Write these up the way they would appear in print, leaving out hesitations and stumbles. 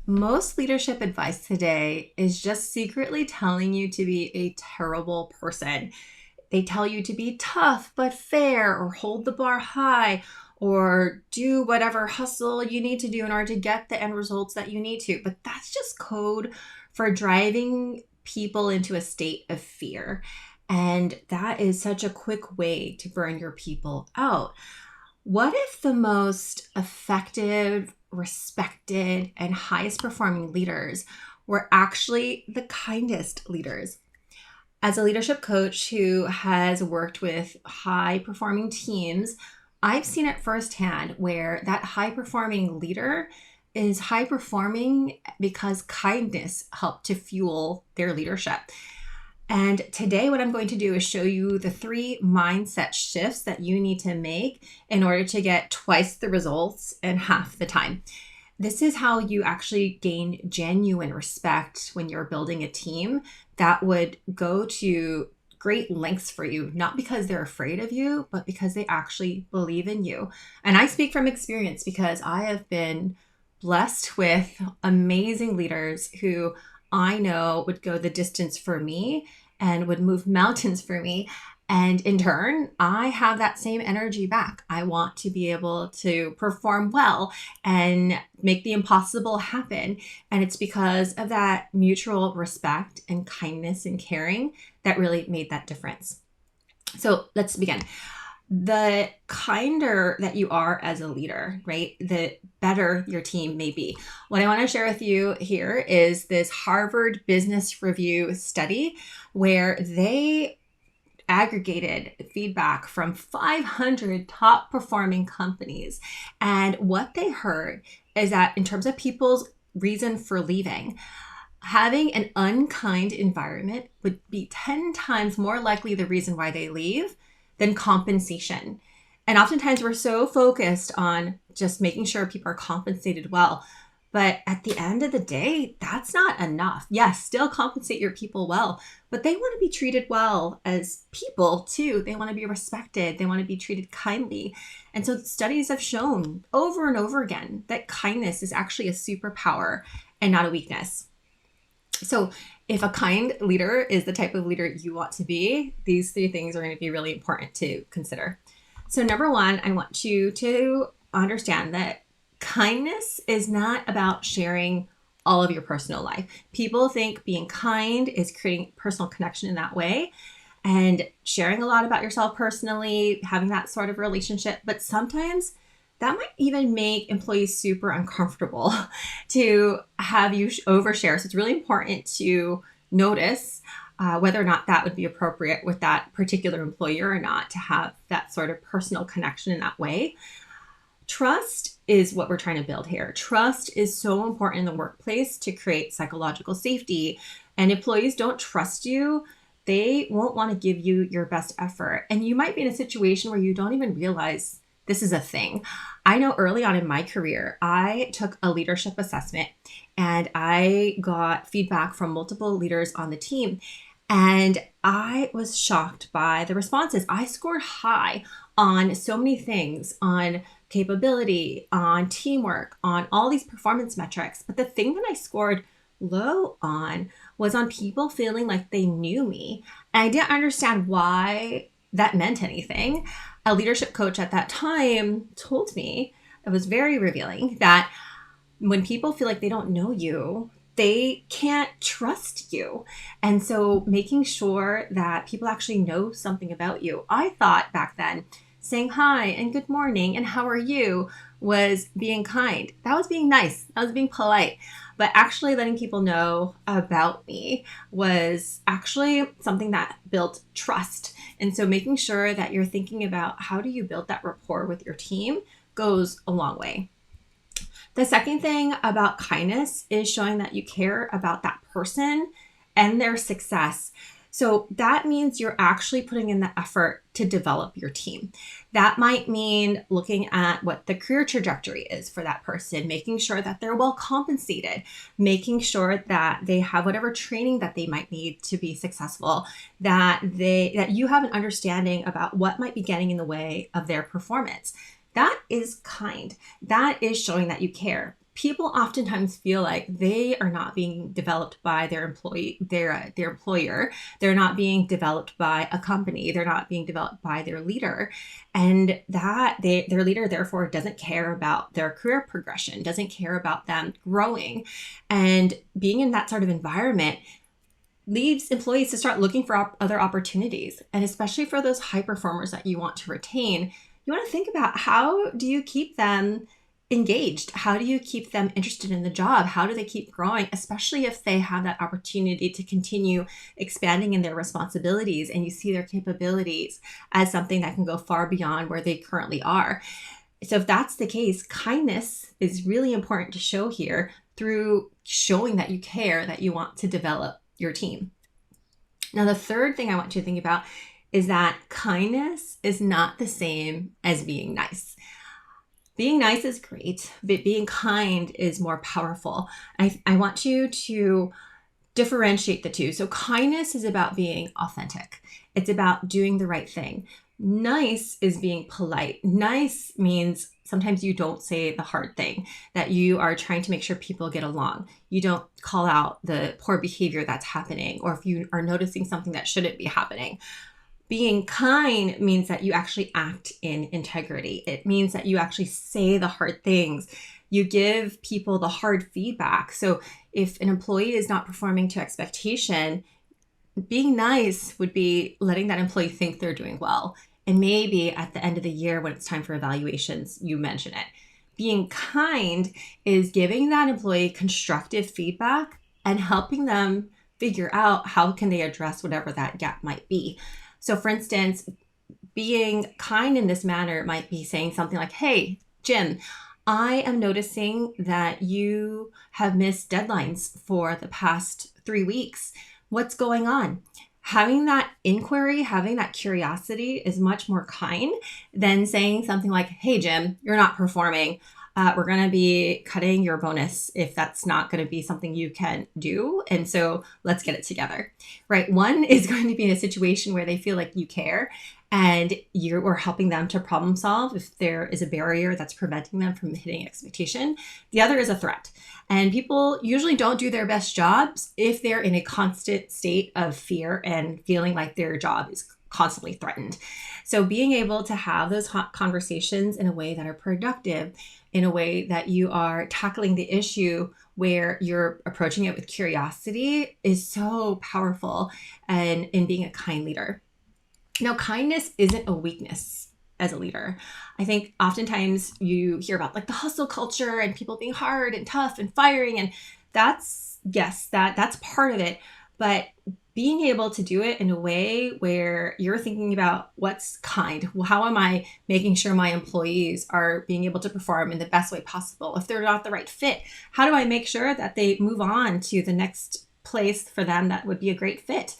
Most leadership advice today is just secretly telling you to be a terrible person. They tell you to be tough but fair, or hold the bar high, or do whatever hustle you need to do in order to get the end results that you need to. But that's just code for driving people into a state of fear. And that is such a quick way to burn your people out. What if the most effective, respected, and highest performing leaders were actually the kindest leaders? As a leadership coach who has worked with high performing teams, I've seen it firsthand where that high performing leader is high performing because kindness helped to fuel their leadership. And today, what I'm going to do is show you the 3 mindset shifts that you need to make in order to get twice the results in half the time. This is how you actually gain genuine respect when you're building a team that would go to great lengths for you, not because they're afraid of you, but because they actually believe in you. And I speak from experience because I have been blessed with amazing leaders who I know would go the distance for me and would move mountains for me. And in turn, I have that same energy back. I want to be able to perform well and make the impossible happen. And it's because of that mutual respect and kindness and caring that really made that difference. So let's begin. The kinder that you are as a leader, right, the better your team may be. What I want to share with you here is this Harvard Business Review study where they aggregated feedback from 500 top performing companies. And what they heard is that in terms of people's reason for leaving, having an unkind environment would be 10 times more likely the reason why they leave than compensation. And oftentimes we're so focused on just making sure people are compensated well. But at the end of the day, that's not enough. Yes, still compensate your people well, but they want to be treated well as people too. They want to be respected. They want to be treated kindly. And so studies have shown over and over again that kindness is actually a superpower and not a weakness. So if a kind leader is the type of leader you want to be, these 3 things are going to be really important to consider. So number 1, I want you to understand that kindness is not about sharing all of your personal life. People think being kind is creating personal connection in that way and sharing a lot about yourself personally, having that sort of relationship. But sometimes that might even make employees super uncomfortable to have you overshare. So it's really important to notice whether or not that would be appropriate with that particular employer or not to have that sort of personal connection in that way. Trust is what we're trying to build here. Trust is so important in the workplace to create psychological safety. And employees don't trust you, they won't want to give you your best effort. And you might be in a situation where you don't even realize this is a thing. I know early on in my career, I took a leadership assessment and I got feedback from multiple leaders on the team. And I was shocked by the responses. I scored high on so many things, on capability, on teamwork, on all these performance metrics. But the thing that I scored low on was on people feeling like they knew me. And I didn't understand why that meant anything. A leadership coach at that time told me, it was very revealing, that when people feel like they don't know you, they can't trust you. And so making sure that people actually know something about you. I thought back then saying hi and good morning and how are you was being kind. That was being nice. That was being polite. But actually letting people know about me was actually something that built trust. And so making sure that you're thinking about how do you build that rapport with your team goes a long way. The second thing about kindness is showing that you care about that person and their success. So that means you're actually putting in the effort to develop your team. That might mean looking at what the career trajectory is for that person, making sure that they're well compensated, making sure that they have whatever training that they might need to be successful, that you have an understanding about what might be getting in the way of their performance. That is kind. That is showing that you care. people oftentimes feel like they are not being developed by their employer. They're not being developed by a company. They're not being developed by their leader. And that their leader, therefore, doesn't care about their career progression, doesn't care about them growing. And being in that sort of environment leads employees to start looking for other opportunities. And especially for those high performers that you want to retain, you want to think about, how do you keep them engaged? How do you keep them interested in the job? How do they keep growing, especially if they have that opportunity to continue expanding in their responsibilities and you see their capabilities as something that can go far beyond where they currently are? So if that's the case, kindness is really important to show here through showing that you care, that you want to develop your team. Now, the third thing I want you to think about is that kindness is not the same as being nice. Being nice is great, but being kind is more powerful. I want you to differentiate the two. So kindness is about being authentic. It's about doing the right thing. Nice is being polite. Nice means sometimes you don't say the hard thing, that you are trying to make sure people get along. You don't call out the poor behavior that's happening, or if you are noticing something that shouldn't be happening. Being kind means that you actually act in integrity. It means that you actually say the hard things. You give people the hard feedback. So if an employee is not performing to expectation, being nice would be letting that employee think they're doing well. And maybe at the end of the year, when it's time for evaluations, you mention it. Being kind is giving that employee constructive feedback and helping them figure out how can they address whatever that gap might be. So for instance, being kind in this manner might be saying something like, hey, Jim, I am noticing that you have missed deadlines for the past 3 weeks. What's going on? Having that inquiry, having that curiosity is much more kind than saying something like, hey, Jim, you're not performing. We're going to be cutting your bonus if that's not going to be something you can do. And so let's get it together, right? One is going to be in a situation where they feel like you care and you are helping them to problem solve if there is a barrier that's preventing them from hitting expectation. The other is a threat. And people usually don't do their best jobs if they're in a constant state of fear and feeling like their job is constantly threatened. So being able to have those conversations in a way that are productive, in a way that you are tackling the issue where you're approaching it with curiosity, is so powerful and in being a kind leader. Now, kindness isn't a weakness as a leader. I think oftentimes you hear about like the hustle culture and people being hard and tough and firing, and that's part of it. But being able to do it in a way where you're thinking about what's kind, how am I making sure my employees are being able to perform in the best way possible? If they're not the right fit, how do I make sure that they move on to the next place for them that would be a great fit?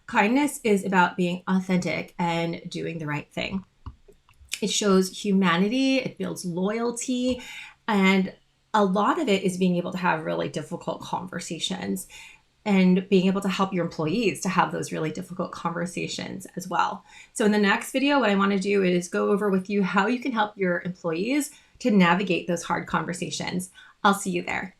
Kindness is about being authentic and doing the right thing. It shows humanity, it builds loyalty, and a lot of it is being able to have really difficult conversations and being able to help your employees to have those really difficult conversations as well. So in the next video, what I want to do is go over with you how you can help your employees to navigate those hard conversations. I'll see you there.